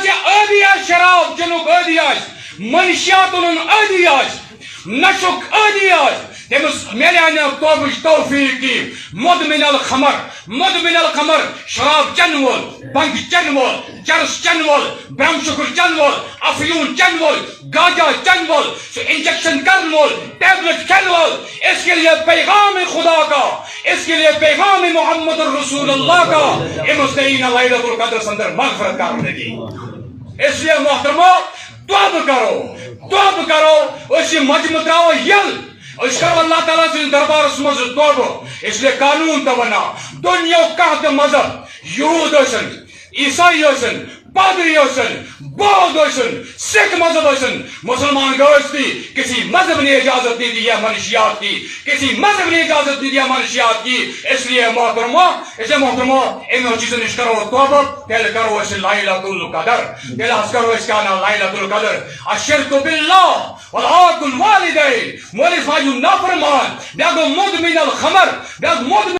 یہ عادی شراب چنک عادی منشیات عادی نشک عادی تمس ملے توبہ توفیق مدمن الخمر شراب چن وول بنگ چن وول چرس چن وول برہم شکر چن وول افیون چن وول گاجا چن وول انجیکشن کرن وول ٹیبلٹ کھن وول اس کے لیے پیغام خدا کا اس کے لیے پیغام محمد رسول اللہ کا امستین لیلۃ القدر اندر مغفرت کرنے کی. اس لیے محترمو توبہ کرو اسی مجمع تراو یل اس کرو اللہ تعالیٰ سے دربارس مز توبہ. اس لیے قانون تو بنا دنیا کہت مذہب یہود ٲسِن عیسائی ٲسِن پادری ٲسِن بودھ ٲسِن سکھ مذہب ٲسِن مسلمان گوشتی کسی مذہب نے اجازت نہیں دی ہے منشیات کی کسی مذہب نے اجازت نہیں دیا منشیات کی. اس لیے محترمو ان چیزوں نش کرو توبہ تیل کرو اس لیلۃ القدر تیل حس کرو اس کا نام لیلۃ القدر. الشرک باللہ والعاق الوالدین مولد فاجو نافرمان بیاگو مدمن الخمر بیاگو مدمن